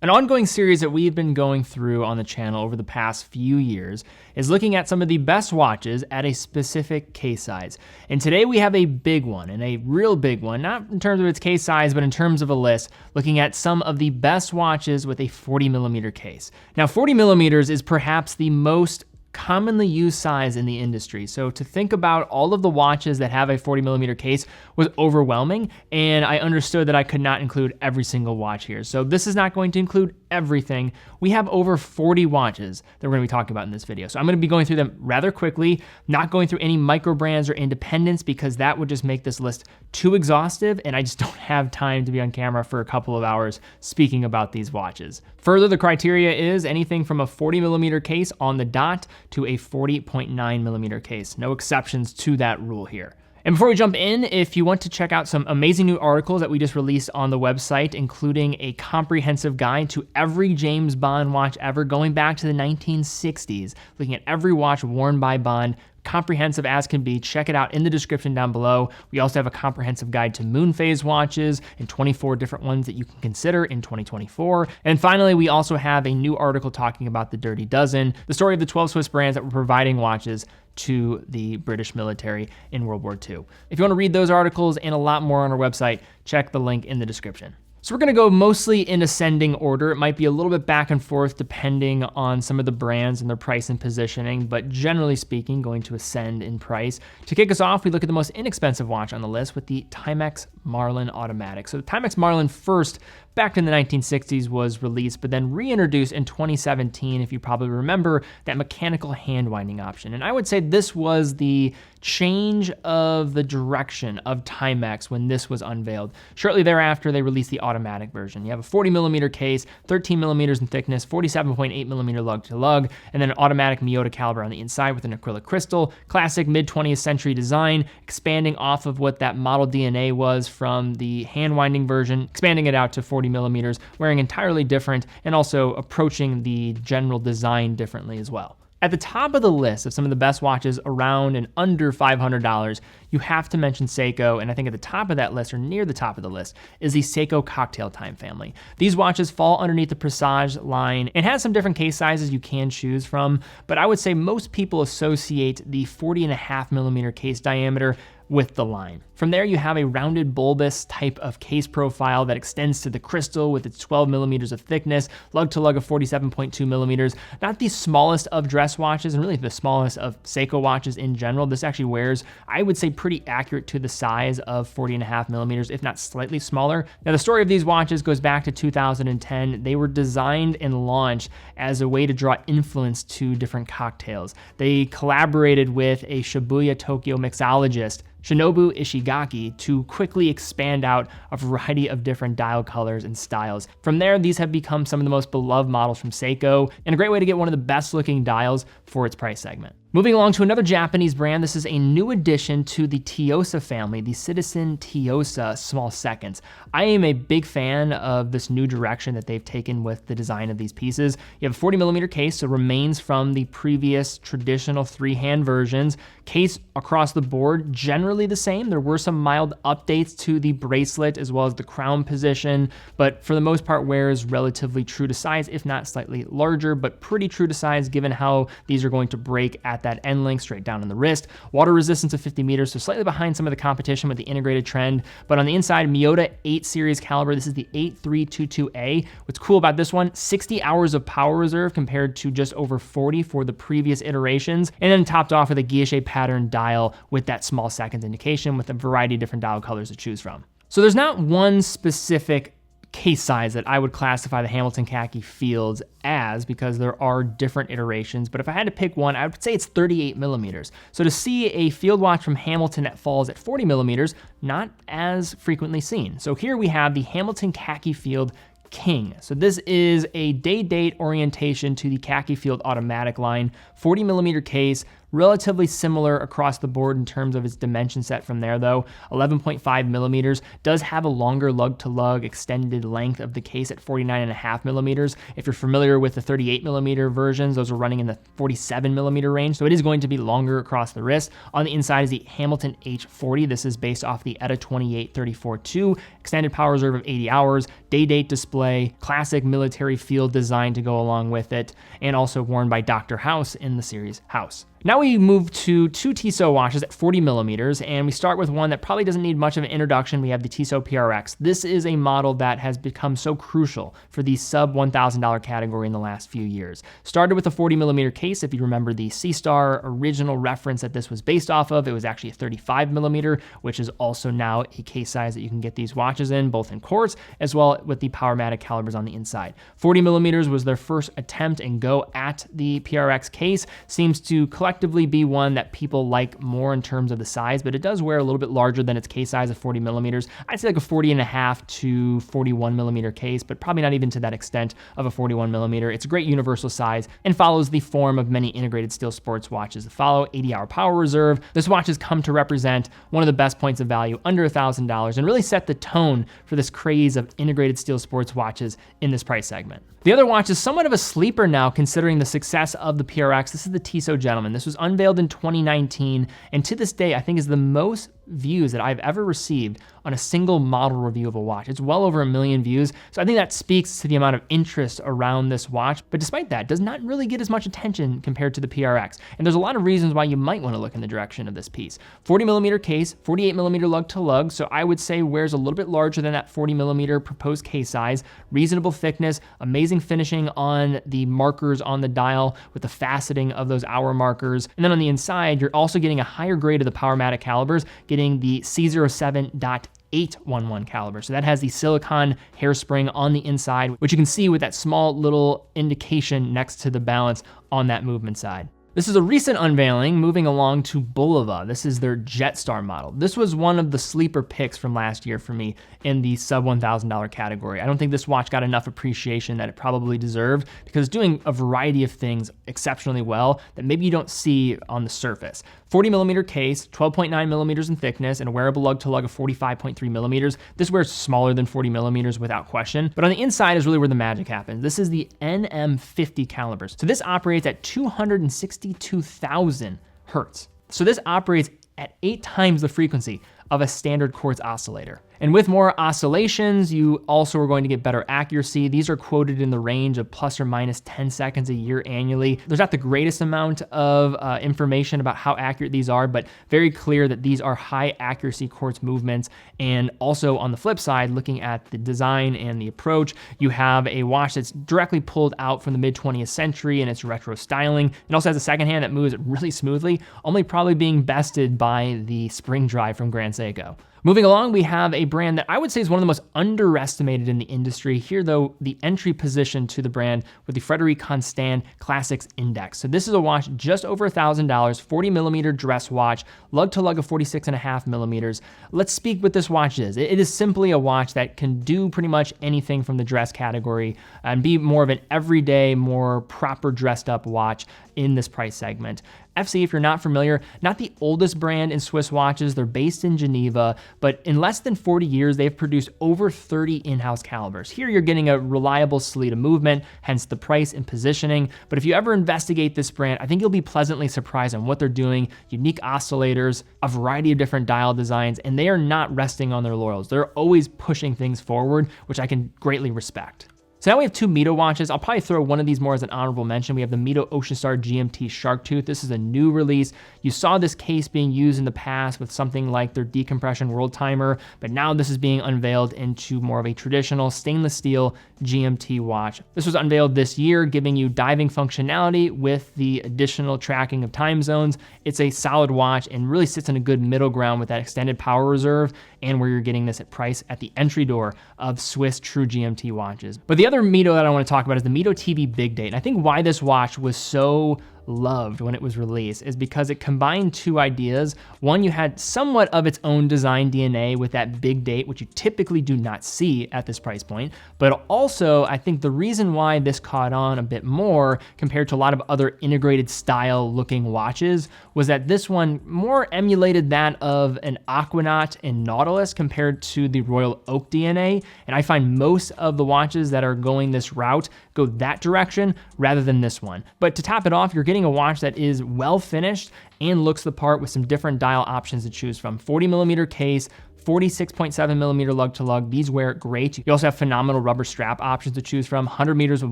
An ongoing series that we've been going through on the channel over the past few years is looking at some of the best watches at a specific case size. And today we have a big one, and a real big one, not in terms of its case size, but in terms of a list, looking at some of the best watches with a 40mm case. Now, 40mm is perhaps the most commonly used size in the industry. So to think about all of the watches that have a 40mm case was overwhelming, and I understood that I could not include every single watch here. So this is not going to include everything. We have over 40 watches that we're gonna be talking about in this video. So I'm gonna be going through them rather quickly, not going through any micro brands or independents because that would just make this list too exhaustive, and I just don't have time to be on camera for a couple of hours speaking about these watches. Further, the criteria is anything from a 40mm case on the dot to a 40.9mm case. No exceptions to that rule here. And before we jump in, if you want to check out some amazing new articles that we just released on the website, including a comprehensive guide to every James Bond watch ever going back to the 1960s, looking at every watch worn by Bond, comprehensive as can be, check it out in the description down below. We also have a comprehensive guide to moon phase watches and 24 different ones that you can consider in 2024. And finally, we also have a new article talking about the Dirty Dozen, the story of the 12 Swiss brands that were providing watches to the British military in World War II. If you want to read those articles and a lot more on our website, check the link in the description. So we're gonna go mostly in ascending order. It might be a little bit back and forth depending on some of the brands and their price and positioning, but generally speaking, going to ascend in price. To kick us off, we look at the most inexpensive watch on the list with the Timex Marlin Automatic. So the Timex Marlin first, back in the 1960s, was released, but then reintroduced in 2017, if you probably remember, that mechanical hand winding option. And I would say this was the change of the direction of Timex when this was unveiled. Shortly thereafter, they released the automatic version. You have a 40mm case, 13mm in thickness, 47.8mm lug to lug, and then an automatic Miyota caliber on the inside with an acrylic crystal. Classic mid-20th century design, expanding off of what that model DNA was from the hand winding version, expanding it out to 40mm, wearing entirely different, and also approaching the general design differently as well. At the top of the list of some of the best watches around and under $500, you have to mention Seiko, and I think at the top of that list, or near the top of the list, is the Seiko Cocktail Time family. These watches fall underneath the Presage line and has some different case sizes you can choose from, but I would say most people associate the 40.5mm case diameter with the line. From there, you have a rounded bulbous type of case profile that extends to the crystal with its 12mm of thickness, lug to lug of 47.2mm. Not the smallest of dress watches, and really the smallest of Seiko watches in general. This actually wears, I would say, pretty accurate to the size of 40.5mm, if not slightly smaller. Now, the story of these watches goes back to 2010. They were designed and launched as a way to draw influence to different cocktails. They collaborated with a Shibuya Tokyo mixologist, Shinobu Ishigaki, to quickly expand out a variety of different dial colors and styles. From there, these have become some of the most beloved models from Seiko, and a great way to get one of the best looking dials for its price segment. Moving along to another Japanese brand, this is a new addition to the Tsyuosa family, the Citizen Tsyuosa small seconds. I am a big fan of this new direction that they've taken with the design of these pieces. You have a 40mm case, so remains from the previous traditional three-hand versions. Case across the board, generally the same. There were some mild updates to the bracelet as well as the crown position, but for the most part, wears relatively true to size, if not slightly larger, but pretty true to size given how these are going to break at that end length straight down in the wrist. Water resistance of 50 meters, so slightly behind some of the competition with the integrated trend, but on the inside, Miyota 8 series caliber. This is the 8322A. What's cool about this one, 60 hours of power reserve compared to just over 40 for the previous iterations, and then topped off with a guilloche pattern dial with that small seconds indication with a variety of different dial colors to choose from. So there's not one specific case size that I would classify the Hamilton Khaki Fields as, because there are different iterations, but if I had to pick one, I would say it's 38mm. So to see a field watch from Hamilton that falls at 40mm, not as frequently seen. So here we have the Hamilton Khaki Field King. So this is a day-date orientation to the Khaki Field automatic line, 40mm case, Relatively similar across the board in terms of its dimension set from there though. 11.5 millimeters, does have a longer lug-to-lug extended length of the case at 49.5 millimeters. If you're familiar with the 38 millimeter versions, those are running in the 47 millimeter range, so it is going to be longer across the wrist. On the inside is the Hamilton H40. This is based off the ETA 28-34-2, extended power reserve of 80 hours, day-date display, classic military field design to go along with it, and also worn by Dr. House in the series House. Now we move to two Tissot watches at 40 millimeters, and we start with one that probably doesn't need much of an introduction. We have the Tissot PRX. This is a model that has become so crucial for the sub $1,000 category in the last few years. Started with a 40 millimeter case. If you remember the C-Star original reference that this was based off of, it was actually a 35 millimeter, which is also now a case size that you can get these watches in, both in quartz as well with the Powermatic calibers on the inside. 40 millimeters was their first attempt and go at the PRX case. Seems to collectively be one that people like more in terms of the size, but it does wear a little bit larger than its case size of 40 millimeters. I'd say like a 40.5 to 41 millimeter case, but probably not even to that extent of a 41 millimeter. It's a great universal size and follows the form of many integrated steel sports watches that follow. 80-hour power reserve. This watch has come to represent one of the best points of value under $1,000 and really set the tone for this craze of integrated steel sports watches in this price segment. The other watch is somewhat of a sleeper now considering the success of the PRX. This is the Tissot Gentleman. This was unveiled in 2019, and to this day, I think is the most views that I've ever received on a single model review of a watch. It's well over 1 million views, so I think that speaks to the amount of interest around this watch, but despite that, does not really get as much attention compared to the PRX, and there's a lot of reasons why you might want to look in the direction of this piece. 40 millimeter case, 48 millimeter lug to lug, so I would say wears a little bit larger than that 40 millimeter proposed case size, reasonable thickness, amazing finishing on the markers on the dial with the faceting of those hour markers, and then on the inside, you're also getting a higher grade of the Powermatic calibers, getting the C07.811 caliber. So that has the silicon hairspring on the inside, which you can see with that small little indication next to the balance on that movement side. This is a recent unveiling, moving along to Bulova. This is their Jet Star model. This was one of the sleeper picks from last year for me in the sub $1,000 category. I don't think this watch got enough appreciation that it probably deserved because it's doing a variety of things exceptionally well that maybe you don't see on the surface. 40 millimeter case, 12.9 millimeters in thickness, and a wearable lug to lug of 45.3 millimeters. This wears smaller than 40 millimeters without question, but on the inside is really where the magic happens. This is the NM50 calibers. So this operates at 262,000 hertz. So this operates at 8 times the frequency of a standard quartz oscillator. And with more oscillations, you also are going to get better accuracy. These are quoted in the range of plus or minus 10 seconds a year annually. There's not the greatest amount of information about how accurate these are, but very clear that these are high accuracy quartz movements. And also on the flip side, looking at the design and the approach, you have a watch that's directly pulled out from the mid 20th century and its retro styling. It also has a second hand that moves really smoothly, only probably being bested by the spring drive from Grand Seiko. Moving along, we have a brand that I would say is one of the most underestimated in the industry. Here, though, the entry position to the brand with the Frederique Constant Classics Index. So this is a watch just over $1,000, 40 millimeter dress watch, lug to lug of 46.5 millimeters. Let's speak what this watch is. It is simply a watch that can do pretty much anything from the dress category and be more of an everyday, more proper dressed up watch in this price segment. FC, if you're not familiar, not the oldest brand in Swiss watches. They're based in Geneva, but in less than 40 years, they've produced over 30 in-house calibers. Here you're getting a reliable sleeve of movement, hence the price and positioning. But if you ever investigate this brand, I think you'll be pleasantly surprised on what they're doing. Unique oscillators, a variety of different dial designs, and they are not resting on their laurels. They're always pushing things forward, which I can greatly respect. So now we have two MIDO watches. I'll probably throw one of these more as an honorable mention. We have the MIDO Ocean Star GMT Sharktooth. This is a new release. You saw this case being used in the past with something like their decompression world timer, but now this is being unveiled into more of a traditional stainless steel GMT watch. This was unveiled this year, giving you diving functionality with the additional tracking of time zones. It's a solid watch and really sits in a good middle ground with that extended power reserve and where you're getting this at price at the entry door of Swiss true GMT watches. But the other MIDO that I want to talk about is the MIDO TV Big Date. And I think why this watch was so loved when it was released is because it combined two ideas. One, you had somewhat of its own design DNA with that big date, which you typically do not see at this price point. But also, I think the reason why this caught on a bit more compared to a lot of other integrated style looking watches was that this one more emulated that of an Aquanaut and Nautilus compared to the Royal Oak DNA. And I find most of the watches that are going this route go that direction rather than this one. But to top it off, you're getting a watch that is well finished and looks the part with some different dial options to choose from. 40mm case, 46.7mm lug to lug. These wear great. You also have phenomenal rubber strap options to choose from, 100 meters of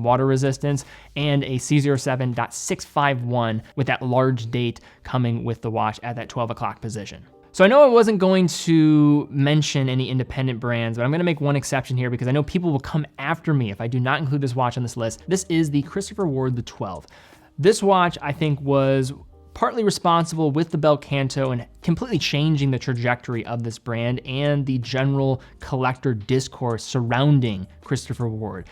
water resistance, and a C07.651 with that large date coming with the watch at that 12 o'clock position. So I know I wasn't going to mention any independent brands, but I'm gonna make one exception here because I know people will come after me if I do not include this watch on this list. This is the Christopher Ward the 12. This watch, I think, was partly responsible with the bel canto and completely changing the trajectory of this brand and the general collector discourse surrounding Christopher Ward.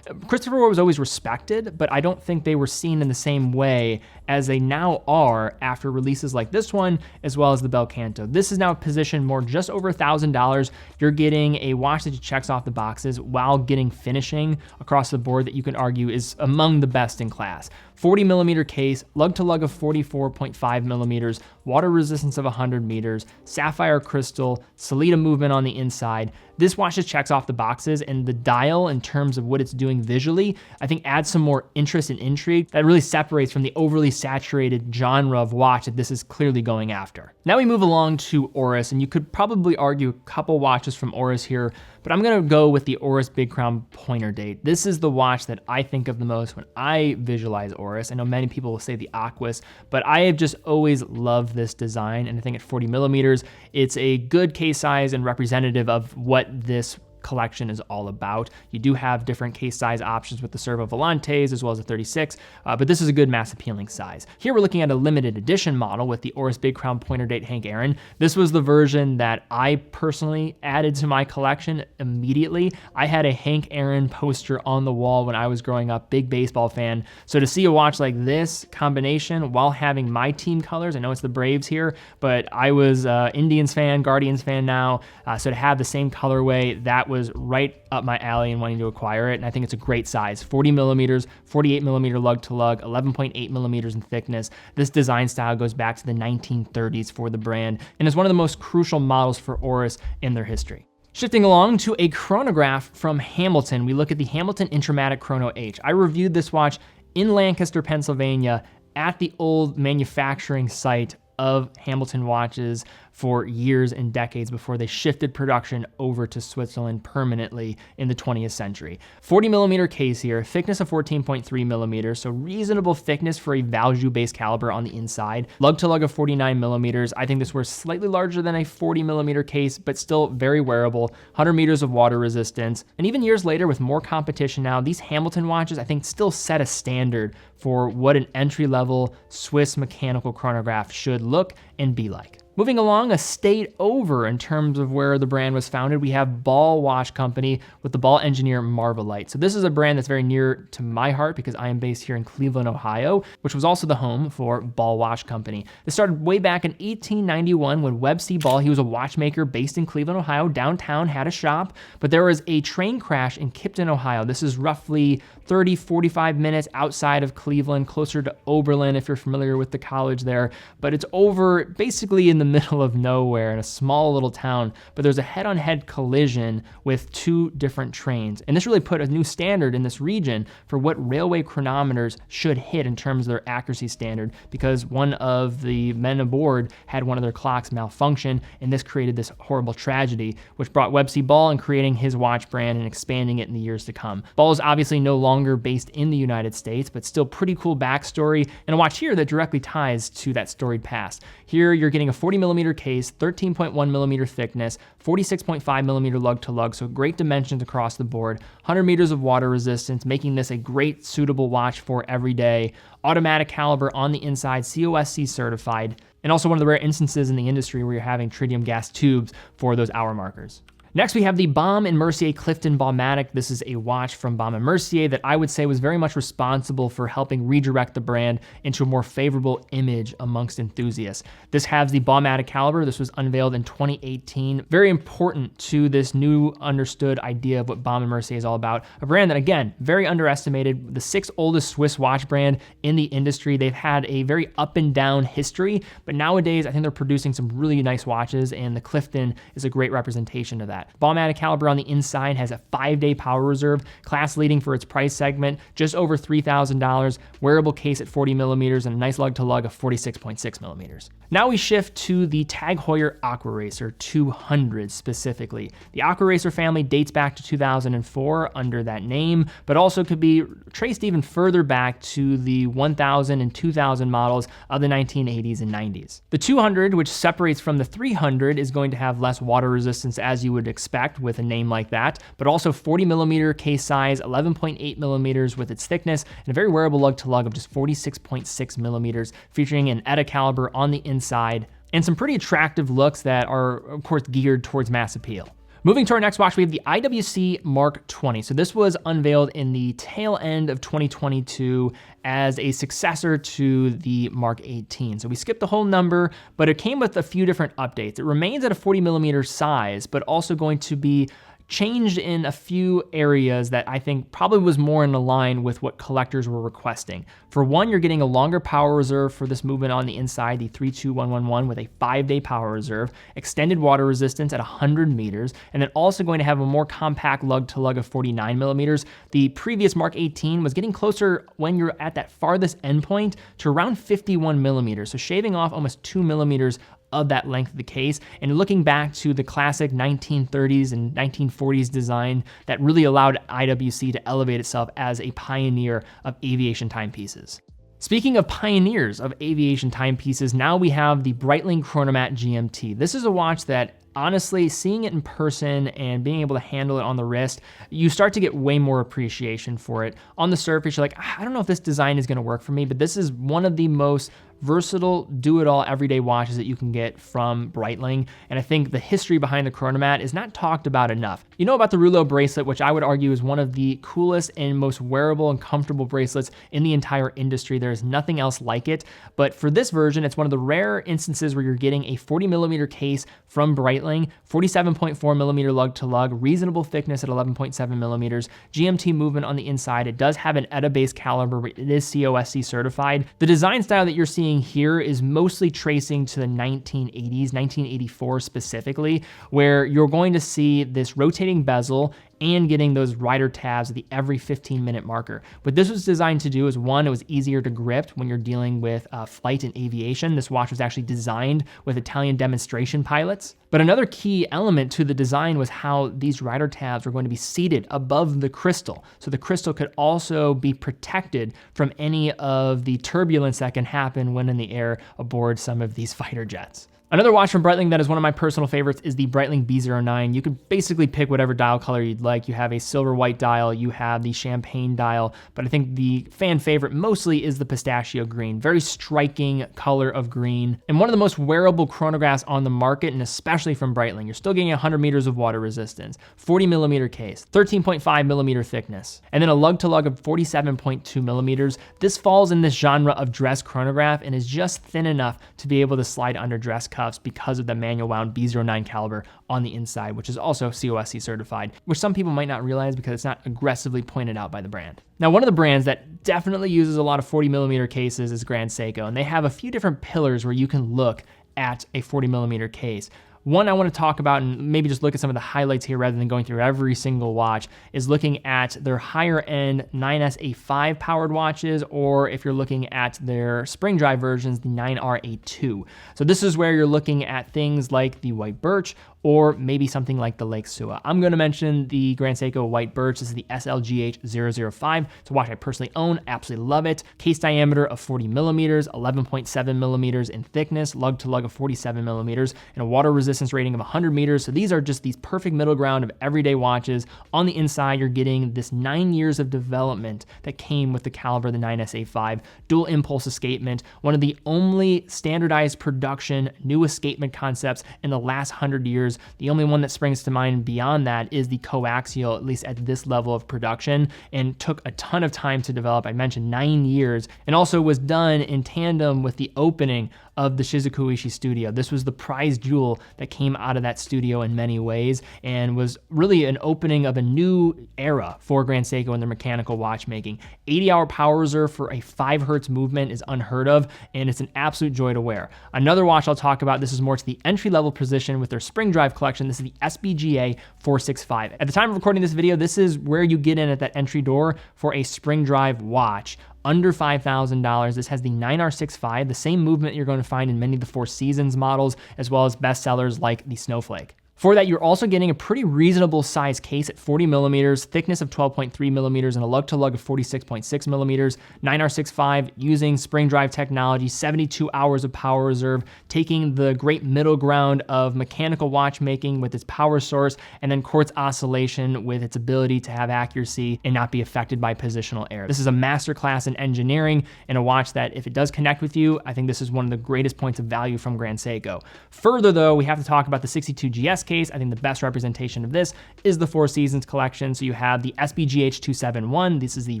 Christopher Ward was always respected, but I don't think they were seen in the same way as they now are after releases like this one, as well as the bel canto. This is now positioned more just over $1,000. You're getting a watch that checks off the boxes while getting finishing across the board that you can argue is among the best in class. 40mm case, lug to lug of 44.5mm, water resistance of 100 meters, sapphire crystal, Sellita movement on the inside. This watch just checks off the boxes, and the dial in terms of what it's doing visually, I think adds some more interest and intrigue that really separates from the overly saturated genre of watch that this is clearly going after. Now we move along to Oris, and you could probably argue a couple watches from Oris here, but I'm gonna go with the Oris Big Crown Pointer Date. This is the watch that I think of the most when I visualize Oris. I know many people will say the Aquas, but I have just always loved this design, and I think at 40mm, it's a good case size and representative of what this collection is all about. You do have different case size options with the Servo Volantes as well as a 36, but this is a good mass appealing size. Here we're looking at a limited edition model with the Oris Big Crown Pointer Date Hank Aaron. This was the version that I personally added to my collection immediately. I had a Hank Aaron poster on the wall when I was growing up, big baseball fan. So to see a watch like this combination while having my team colors, I know it's the Braves here, but I was Indians fan, Guardians fan now, so to have the same colorway, that was right up my alley and wanting to acquire it, and I think it's a great size. 40mm, 48mm lug to lug, 11.8mm in thickness. This design style goes back to the 1930s for the brand and is one of the most crucial models for Oris in their history. Shifting along to a chronograph from Hamilton, we look at the Hamilton Intramatic Chrono H. I reviewed this watch in Lancaster, Pennsylvania at the old manufacturing site of Hamilton watches for years and decades before they shifted production over to Switzerland permanently in the 20th century. 40mm case here, thickness of 14.3mm, so reasonable thickness for a Valjoux-based caliber on the inside. Lug to lug of 49mm. I think this was slightly larger than a 40mm case, but still very wearable. 100 meters of water resistance. And even years later, with more competition now, these Hamilton watches, I think, still set a standard for what an entry-level Swiss mechanical chronograph should look and be like. Moving along a state over in terms of where the brand was founded, we have Ball Watch Company with the Ball engineer Marvelight. So this is a brand that's very near to my heart because I am based here in Cleveland, Ohio, which was also the home for Ball Watch Company. This started way back in 1891 when Webb C. Ball, he was a watchmaker based in Cleveland, Ohio, downtown, had a shop, but there was a train crash in Clifton, Ohio. This is roughly 30, 45 minutes outside of Cleveland, closer to Oberlin if you're familiar with the college there, but it's over basically in the middle of nowhere in a small little town, but there's a head-on-head collision with two different trains. And this really put a new standard in this region for what railway chronometers should hit in terms of their accuracy standard, because one of the men aboard had one of their clocks malfunction, and this created this horrible tragedy, which brought Webb C. Ball in creating his watch brand and expanding it in the years to come. Ball is obviously no longer based in the United States, but still pretty cool backstory, and a watch here that directly ties to that storied past. Here you're getting a 40mm case, 13.1mm thickness, 46.5mm lug to lug, so great dimensions across the board, 100 meters of water resistance, making this a great suitable watch for every day. Automatic caliber on the inside, COSC certified, and also one of the rare instances in the industry where you're having tritium gas tubes for those hour markers. Next, we have the Baume and Mercier Clifton Baumatic. This is a watch from Baume and Mercier that I would say was very much responsible for helping redirect the brand into a more favorable image amongst enthusiasts. This has the Baumatic caliber. This was unveiled in 2018. Very important to this new understood idea of what Baume and Mercier is all about. A brand that, again, very underestimated, the 6th oldest Swiss watch brand in the industry. They've had a very up and down history, but nowadays I think they're producing some really nice watches, and the Clifton is a great representation of that. Baumatic caliber on the inside has a 5-day power reserve, class leading for its price segment, just over $3,000, wearable case at 40 millimeters, and a nice lug to lug of 46.6 millimeters. Now we shift to the TAG Heuer AquaRacer 200 specifically. The AquaRacer family dates back to 2004 under that name, but also could be traced even further back to the 1000 and 2000 models of the 1980s and 90s. The 200, which separates from the 300, is going to have less water resistance as you would expect with a name like that, but also 40 millimeter case size, 11.8 millimeters with its thickness, and a very wearable lug to lug of just 46.6 millimeters, featuring an ETA caliber on the inside, and some pretty attractive looks that are, of course, geared towards mass appeal. Moving to our next watch, we have the IWC Mark XX. So this was unveiled in the tail end of 2022 as a successor to the Mark XVIII. So we skipped the whole number, but it came with a few different updates. It remains at a 40 millimeter size, but also going to be changed in a few areas that I think probably was more in line with what collectors were requesting. For one, you're getting a longer power reserve for this movement on the inside, the 32111 with a 5-day power reserve, extended water resistance at 100 meters, and then also going to have a more compact lug to lug of 49 millimeters. The previous Mark XVIII was getting closer when you're at that farthest endpoint to around 51 millimeters, so shaving off almost 2 millimeters of that length of the case, and looking back to the classic 1930s and 1940s design that really allowed IWC to elevate itself as a pioneer of aviation timepieces. Speaking of pioneers of aviation timepieces, now we have the Breitling Chronomat GMT. This is a watch that, honestly, seeing it in person and being able to handle it on the wrist, you start to get way more appreciation for it. On the surface, you're like, I don't know if this design is gonna work for me, but this is one of the most versatile, do-it-all everyday watches that you can get from Breitling. And I think the history behind the Chronomat is not talked about enough. You know about the Rouleau bracelet, which I would argue is one of the coolest and most wearable and comfortable bracelets in the entire industry. There is nothing else like it. But for this version, it's one of the rare instances where you're getting a 40 millimeter case from Breitling, 47.4 millimeter lug to lug, reasonable thickness at 11.7 millimeters, GMT movement on the inside. It does have an ETA-based caliber, but it is COSC certified. The design style that you're seeing here is mostly tracing to the 1980s, 1984 specifically, where you're going to see this rotating bezel and getting those rider tabs at the every 15-minute marker. What this was designed to do is, one, it was easier to grip when you're dealing with flight and aviation. This watch was actually designed with Italian demonstration pilots. But another key element to the design was how these rider tabs were going to be seated above the crystal. So the crystal could also be protected from any of the turbulence that can happen when in the air aboard some of these fighter jets. Another watch from Breitling that is one of my personal favorites is the Breitling B09. You could basically pick whatever dial color you'd like. You have a silver white dial, you have the champagne dial, but I think the fan favorite mostly is the pistachio green. Very striking color of green, and one of the most wearable chronographs on the market, and especially from Breitling. You're still getting 100 meters of water resistance, 40 millimeter case, 13.5 millimeter thickness, and then a lug to lug of 47.2 millimeters. This falls in this genre of dress chronograph and is just thin enough to be able to slide under dress cuffs because of the manual wound B09 caliber on the inside, which is also COSC certified, which some people might not realize because it's not aggressively pointed out by the brand. Now, one of the brands that definitely uses a lot of 40 millimeter cases is Grand Seiko, and they have a few different pillars where you can look at a 40 millimeter case. One I want to talk about, and maybe just look at some of the highlights here rather than going through every single watch, is looking at their higher end 9S-A5 powered watches, or if you're looking at their spring drive versions, the 9R-A2. So this is where you're looking at things like the white birch, or maybe something like the Lake Sua. I'm going to mention the Grand Seiko White Birch. This is the SLGH005. It's a watch I personally own, absolutely love it. Case diameter of 40 millimeters, 11.7 millimeters in thickness, lug to lug of 47 millimeters, and a water resistance rating of 100 meters. So these are just these perfect middle ground of everyday watches. On the inside, you're getting this 9 years of development that came with the caliber of the 9S-A5, dual impulse escapement, one of the only standardized production new escapement concepts in the last 100 years millimeters. The only one that springs to mind beyond that is the coaxial, at least at this level of production, and took a ton of time to develop. I mentioned 9 years, and also was done in tandem with the opening of the Shizuku Ishii studio. This was the prize jewel that came out of that studio in many ways, and was really an opening of a new era for Grand Seiko and their mechanical watchmaking. 80-hour power reserve for a 5 hertz movement is unheard of, and it's an absolute joy to wear. Another watch I'll talk about, this is more to the entry-level position with their spring drive collection. This is the SBGA 465. At the time of recording this video, this is where you get in at that entry door for a spring drive watch. Under $5,000. This has the 9R65, the same movement you're going to find in many of the Four Seasons models, as well as bestsellers like the Snowflake. For that, you're also getting a pretty reasonable size case at 40 millimeters, thickness of 12.3 millimeters, and a lug-to-lug of 46.6 millimeters, 9R65 using spring drive technology, 72 hours of power reserve, taking the great middle ground of mechanical watchmaking with its power source, and then quartz oscillation with its ability to have accuracy and not be affected by positional error. This is a masterclass in engineering and a watch that, if it does connect with you, I think this is one of the greatest points of value from Grand Seiko. Further though, we have to talk about the 62GS case. I think the best representation of this is the Four Seasons collection. So you have the SBGH 271, this is the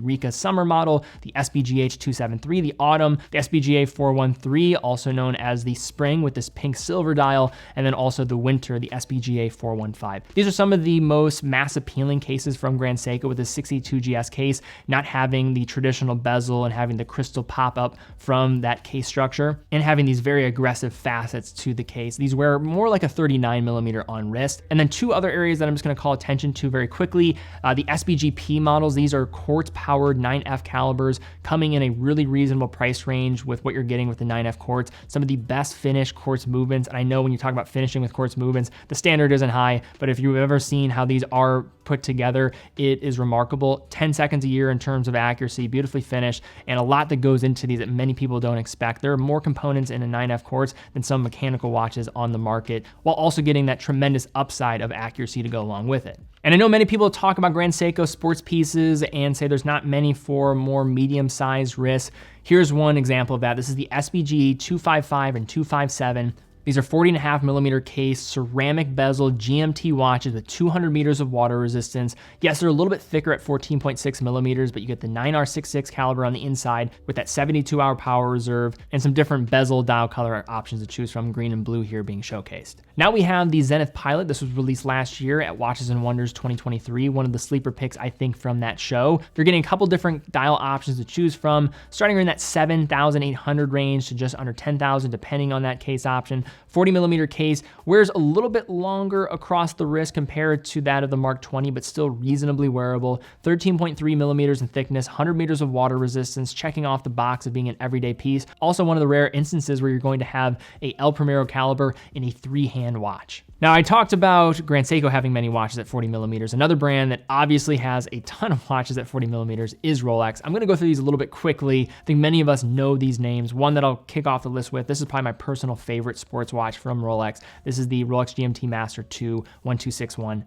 Rika summer model, the SBGH 273, the autumn, the SBGA 413, also known as the spring with this pink silver dial, and then also the winter, the SBGA 415. These are some of the most mass appealing cases from Grand Seiko, with the 62GS case not having the traditional bezel and having the crystal pop up from that case structure, and having these very aggressive facets to the case. These wear more like a 39 millimeter on wrist. And then two other areas that I'm just going to call attention to very quickly, the SBGP models. These are quartz powered 9F calibers coming in a really reasonable price range with what you're getting with the 9F quartz. Some of the best finished quartz movements. And I know when you talk about finishing with quartz movements, the standard isn't high, but if you've ever seen how these are put together, it is remarkable. 10 seconds a year in terms of accuracy, beautifully finished, and a lot that goes into these that many people don't expect. There are more components in a 9F quartz than some mechanical watches on the market, while also getting that tremendous upside of accuracy to go along with it. And I know many people talk about Grand Seiko sports pieces and say there's not many for more medium-sized wrists. Here's one example of that. This is the SBG 255 and 257. These are 40.5 millimeter case, ceramic bezel GMT watches with 200 meters of water resistance. Yes, they're a little bit thicker at 14.6 millimeters, but you get the 9R66 caliber on the inside with that 72-hour power reserve and some different bezel dial color options to choose from, green and blue here being showcased. Now we have the Zenith Pilot. This was released last year at Watches and Wonders 2023, one of the sleeper picks, I think, from that show. You're getting a couple different dial options to choose from, starting in that 7,800 range to just under 10,000, depending on that case option. 40 millimeter case, wears a little bit longer across the wrist compared to that of the Mark XX, but still reasonably wearable. 13.3 millimeters in thickness, 100 meters of water resistance, checking off the box of being an everyday piece. Also one of the rare instances where you're going to have a El Primero caliber in a 3-hand watch. Now, I talked about Grand Seiko having many watches at 40 millimeters. Another brand that obviously has a ton of watches at 40 millimeters is Rolex. I'm gonna go through these a little bit quickly. I think many of us know these names. One that I'll kick off the list with, this is probably my personal favorite sports watch from Rolex. This is the Rolex GMT-Master II 12610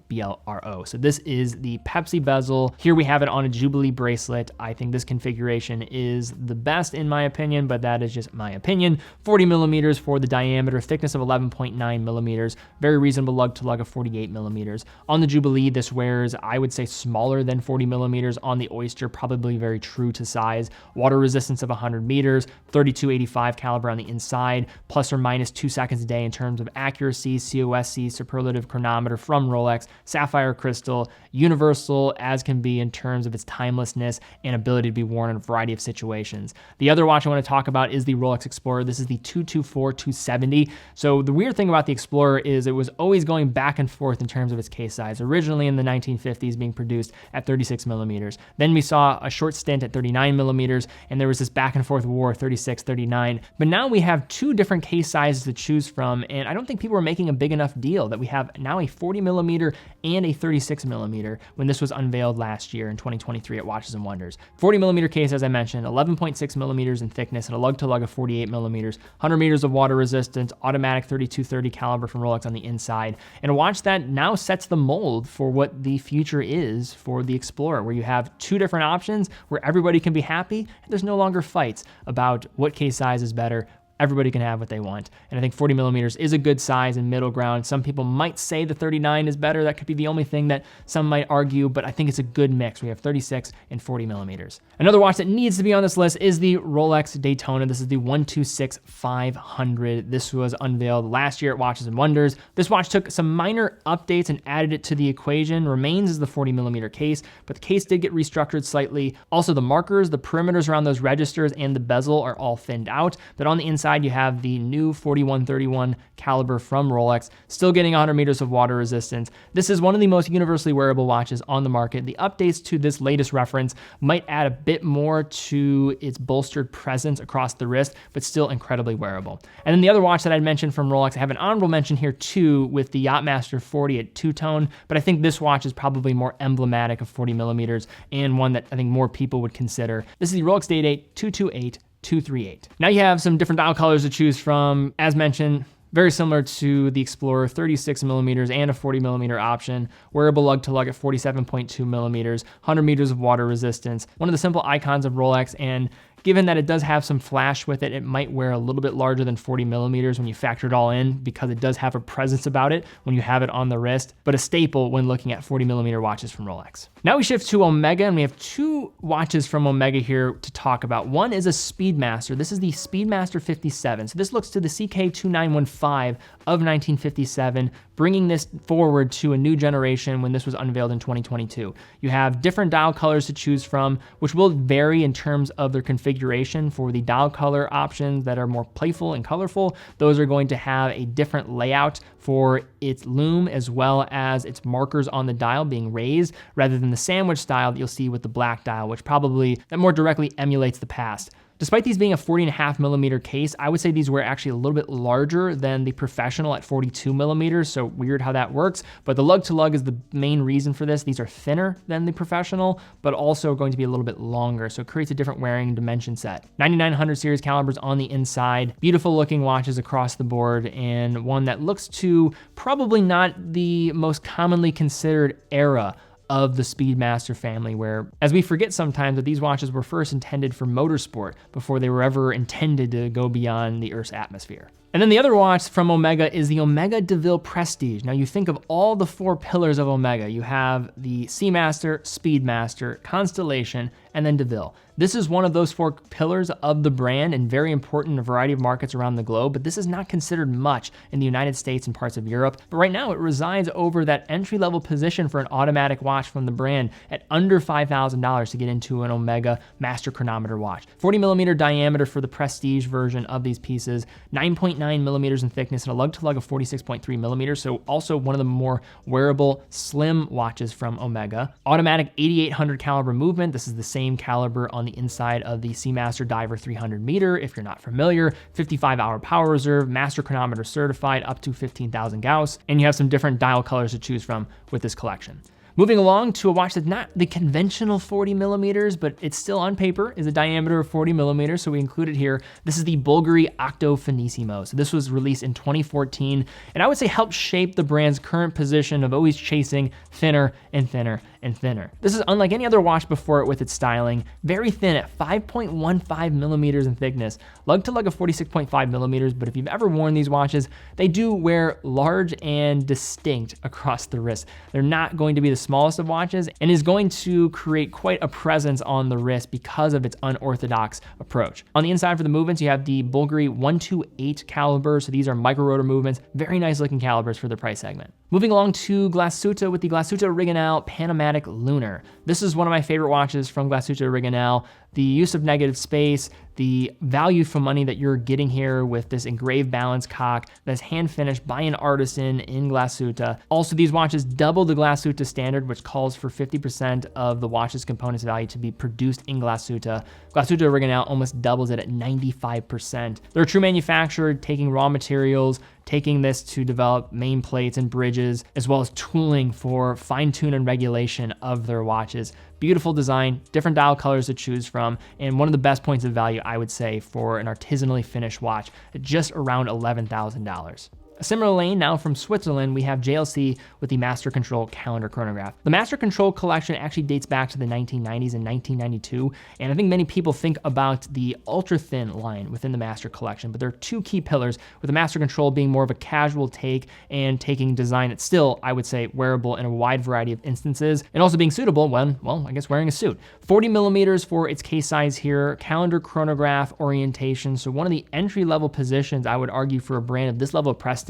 BLRO. So this is the Pepsi bezel. Here we have it on a Jubilee bracelet. I think this configuration is the best in my opinion, but that is just my opinion. 40 millimeters for the diameter, thickness of 11.9 millimeters. Very reasonable lug-to-lug of 48 millimeters. On the Jubilee, this wears, I would say, smaller than 40 millimeters. On the Oyster, probably very true to size. Water resistance of 100 meters, 3285 caliber on the inside, plus or minus 2 seconds a day in terms of accuracy, COSC, superlative chronometer from Rolex, sapphire crystal, universal as can be in terms of its timelessness and ability to be worn in a variety of situations. The other watch I want to talk about is the Rolex Explorer. This is the 224-270. So the weird thing about the Explorer is it was always going back and forth in terms of its case size. Originally in the 1950s being produced at 36 millimeters. Then we saw a short stint at 39 millimeters, and there was this back and forth war, 36, 39. But now we have two different case sizes to choose from, and I don't think people are making a big enough deal that we have now a 40 millimeter and a 36 millimeter when this was unveiled last year in 2023 at Watches and Wonders. 40 millimeter case, as I mentioned, 11.6 millimeters in thickness and a lug-to-lug of 48 millimeters, 100 meters of water resistance, automatic 3230 caliber from Rolex on the inside, and a watch that now sets the mold for what the future is for the Explorer, where you have two different options where everybody can be happy and there's no longer fights about what case size is better, everybody can have what they want. And I think 40 millimeters is a good size and middle ground. Some people might say the 39 is better. That could be the only thing that some might argue, but I think it's a good mix. We have 36 and 40 millimeters. Another watch that needs to be on this list is the Rolex Daytona. This is the 126-500. This was unveiled last year at Watches and Wonders. This watch took some minor updates and added it to the equation. Remains as the 40 millimeter case, but the case did get restructured slightly. Also, the markers, the perimeters around those registers and the bezel are all thinned out, but on the inside you have the new 4131 caliber from Rolex, still getting 100 meters of water resistance. This is one of the most universally wearable watches on the market. The updates to this latest reference might add a bit more to its bolstered presence across the wrist, but still incredibly wearable. And then the other watch that I'd mentioned from Rolex, I have an honorable mention here too with the Yachtmaster 40 at two-tone, but I think this watch is probably more emblematic of 40 millimeters and one that I think more people would consider. This is the Rolex Day-Date 228-238. Now you have some different dial colors to choose from. As mentioned, very similar to the Explorer, 36 millimeters and a 40 millimeter option. Wearable lug to lug at 47.2 millimeters, 100 meters of water resistance. One of the simple icons of Rolex, and given that it does have some flash with it, it might wear a little bit larger than 40 millimeters when you factor it all in, because it does have a presence about it when you have it on the wrist, but a staple when looking at 40 millimeter watches from Rolex. Now we shift to Omega, and we have two watches from Omega here to talk about. One is a Speedmaster. This is the Speedmaster 57. So this looks to the CK2915 of 1957, bringing this forward to a new generation when this was unveiled in 2022. You have different dial colors to choose from, which will vary in terms of their configuration. For the dial color options that are more playful and colorful, those are going to have a different layout for its lume as well as its markers on the dial being raised, rather than the sandwich style that you'll see with the black dial, which probably that more directly emulates the past. Despite these being a 40.5 millimeter case, I would say these were actually a little bit larger than the Professional at 42 millimeters, so weird how that works. But the lug to lug is the main reason for this. These are thinner than the Professional, but also going to be a little bit longer, so it creates a different wearing dimension set. 9900 series calibers on the inside, beautiful looking watches across the board, and one that looks to probably not the most commonly considered era of the Speedmaster family, where, as we forget sometimes, that these watches were first intended for motorsport before they were ever intended to go beyond the Earth's atmosphere. And then the other watch from Omega is the Omega DeVille Prestige. Now you think of all the four pillars of Omega. You have the Seamaster, Speedmaster, Constellation, and then DeVille. This is one of those four pillars of the brand and very important in a variety of markets around the globe, but this is not considered much in the United States and parts of Europe. But right now it resides over that entry-level position for an automatic watch from the brand at under $5,000 to get into an Omega master chronometer watch. 40 millimeter diameter for the Prestige version of these pieces, 9.9 millimeters in thickness, and a lug to lug of 46.3 millimeters. So also one of the more wearable, slim watches from Omega. Automatic 8800 caliber movement. This is the same caliber on the inside of the Seamaster Diver 300 meter. If you're not familiar, 55-hour power reserve, master chronometer certified up to 15,000 Gauss, and you have some different dial colors to choose from with this collection. Moving along to a watch that's not the conventional 40 millimeters, but it's still on paper, is a diameter of 40 millimeters, so we include it here. This is the Bulgari Octo Finissimo. So this was released in 2014, and I would say helped shape the brand's current position of always chasing thinner and thinner and thinner. This is unlike any other watch before it with its styling. Very thin at 5.15 millimeters in thickness, lug to lug of 46.5 millimeters, but if you've ever worn these watches, they do wear large and distinct across the wrist. They're not going to be the smallest of watches and is going to create quite a presence on the wrist because of its unorthodox approach. On the inside for the movements, you have the Bulgari 128 caliber, so these are micro rotor movements, very nice looking calibers for the price segment. Moving along to Glasuta with the Glasuta Original Panamatic Lunar. This is one of my favorite watches from Glasuta Original. The use of negative space, the value for money that you're getting here with this engraved balance cock that's hand finished by an artisan in Glasuta. Also, these watches double the Glasuta standard, which calls for 50% of the watch's components value to be produced in Glasuta. Glasuta Original almost doubles it at 95%. They're a true manufacturer, taking raw materials, taking this to develop main plates and bridges, as well as tooling for fine-tune and regulation of their watches. Beautiful design, different dial colors to choose from, and one of the best points of value, I would say, for an artisanally finished watch at just around $11,000. A similar lane now from Switzerland, we have JLC with the Master Control calendar chronograph. The Master Control collection actually dates back to the 1990s and 1992, and I think many people think about the ultra-thin line within the Master collection, but there are two key pillars, with the Master Control being more of a casual take and taking design that's still, I would say, wearable in a wide variety of instances, and also being suitable when, well, I guess wearing a suit. 40 millimeters for its case size here, calendar chronograph orientation, so one of the entry-level positions I would argue for a brand of this level of prestige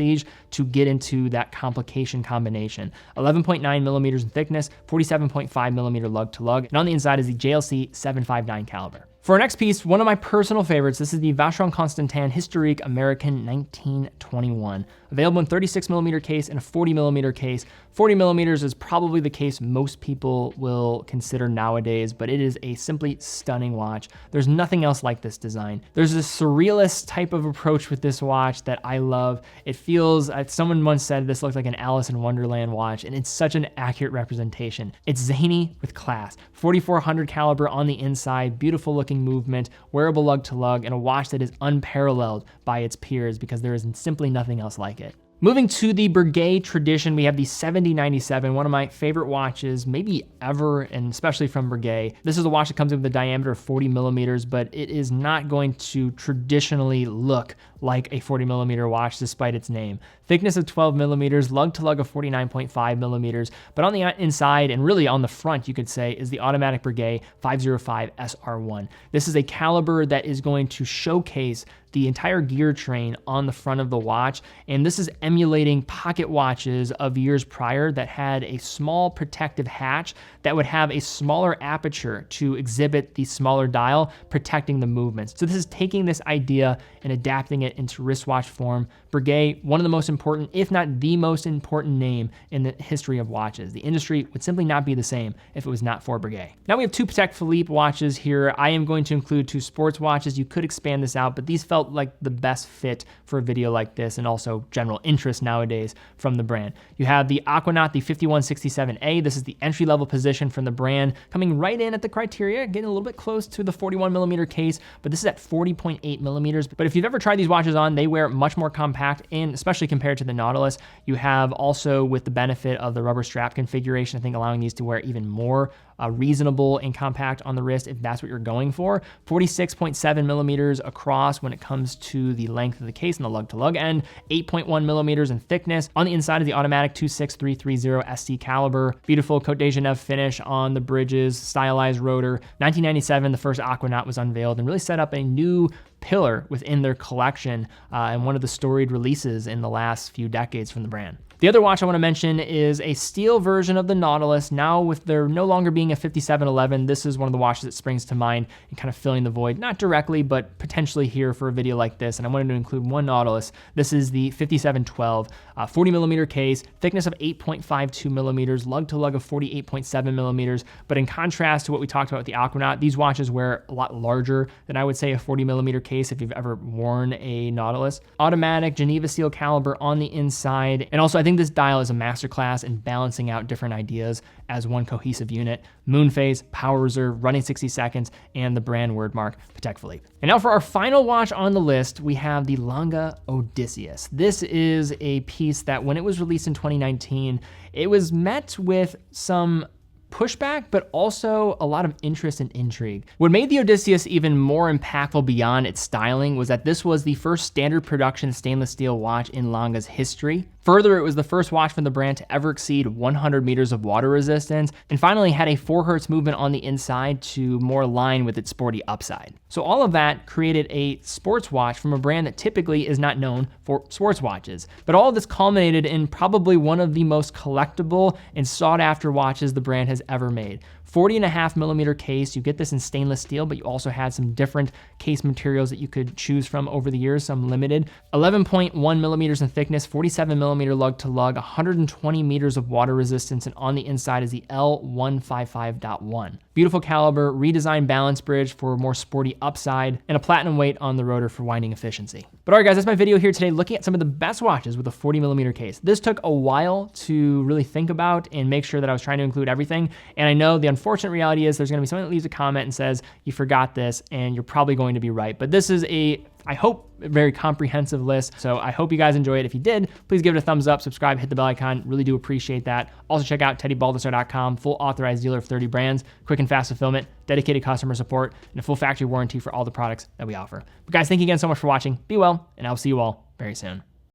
to get into that complication combination. 11.9 millimeters in thickness, 47.5 millimeter lug to lug, and on the inside is the JLC 759 caliber. For our next piece, one of my personal favorites, this is the Vacheron Constantin Historique American 1921. Available in 36 millimeter case and a 40 millimeter case. 40 millimeters is probably the case most people will consider nowadays, but it is a simply stunning watch. There's nothing else like this design. There's a surrealist type of approach with this watch that I love. It feels, someone once said this looked like an Alice in Wonderland watch, and it's such an accurate representation. It's zany with class. 4400 caliber on the inside, beautiful looking movement, wearable lug to lug, and a watch that is unparalleled by its peers because there is simply nothing else like it. Moving to the Breguet tradition, we have the 7097, one of my favorite watches, maybe ever, and especially from Breguet. This is a watch that comes in with a diameter of 40 millimeters, but it is not going to traditionally look like a 40 millimeter watch despite its name. Thickness of 12 millimeters, lug to lug of 49.5 millimeters, but on the inside and really on the front, you could say, is the automatic Breguet 505 SR1. This is a caliber that is going to showcase the entire gear train on the front of the watch, and this is emulating pocket watches of years prior that had a small protective hatch that would have a smaller aperture to exhibit the smaller dial, protecting the movements. So this is taking this idea and adapting it into wristwatch form. Breguet, one of the most important, if not the most important name in the history of watches. The industry would simply not be the same if it was not for Breguet. Now we have two Patek Philippe watches here. I am going to include two sports watches. You could expand this out, but these felt like the best fit for a video like this, and also general interest nowadays from the brand. You have the Aquanaut, the 5167A. This is the entry-level position from the brand, coming right in at the criteria, getting a little bit close to the 41 millimeter case, but this is at 40.8 millimeters. But if you've ever tried these watches on, they wear much more compact, and especially compared to the Nautilus. You have also, with the benefit of the rubber strap configuration, I think allowing these to wear even more reasonable and compact on the wrist if that's what you're going for. 46.7 millimeters across when it comes to the length of the case and the lug to lug end, 8.1 millimeters in thickness. On the inside of the automatic 26330 ST caliber, beautiful Côte de Genève finish on the bridges, stylized rotor. 1997, the first Aquanaut was unveiled and really set up a new pillar within their collection and one of the storied releases in the last few decades from the brand. The other watch I want to mention is a steel version of the Nautilus. Now with there no longer being a 5711, this is one of the watches that springs to mind and kind of filling the void, not directly, but potentially here for a video like this. And I wanted to include one Nautilus. This is the 5712, 40 millimeter case, thickness of 8.52 millimeters, lug to lug of 48.7 millimeters. But in contrast to what we talked about with the Aquanaut, these watches wear a lot larger than I would say a 40 millimeter case if you've ever worn a Nautilus. Automatic Geneva seal caliber on the inside. And also I think this dial is a masterclass in balancing out different ideas as one cohesive unit. Moon phase, power reserve, running 60 seconds, and the brand word mark, Patek Philippe. And now for our final watch on the list, we have the Lange Odysseus. This is a piece that when it was released in 2019, it was met with some pushback, but also a lot of interest and intrigue. What made the Odysseus even more impactful beyond its styling was that this was the first standard production stainless steel watch in Lange's history. Further, it was the first watch from the brand to ever exceed 100 meters of water resistance, and finally had a 4 hertz movement on the inside to more align with its sporty upside. So all of that created a sports watch from a brand that typically is not known for sports watches. But all of this culminated in probably one of the most collectible and sought after watches the brand has ever made. 40.5 millimeter case, you get this in stainless steel, but you also had some different case materials that you could choose from over the years, some limited. 11.1 millimeters in thickness, 47 millimeter lug to lug, 120 meters of water resistance, and on the inside is the L155.1. Beautiful caliber, redesigned balance bridge for a more sporty upside, and a platinum weight on the rotor for winding efficiency. But all right guys, that's my video here today looking at some of the best watches with a 40 millimeter case. This took a while to really think about and make sure that I was trying to include everything, and I know the unfortunate reality is there's going to be someone that leaves a comment and says, you forgot this, and you're probably going to be right. But this is a I hope, a very comprehensive list. So I hope you guys enjoy it. If you did, please give it a thumbs up, subscribe, hit the bell icon. Really do appreciate that. Also check out teddybaldestar.com, full authorized dealer of 30 brands, quick and fast fulfillment, dedicated customer support, and a full factory warranty for all the products that we offer. But guys, thank you again so much for watching. Be well, and I'll see you all very soon.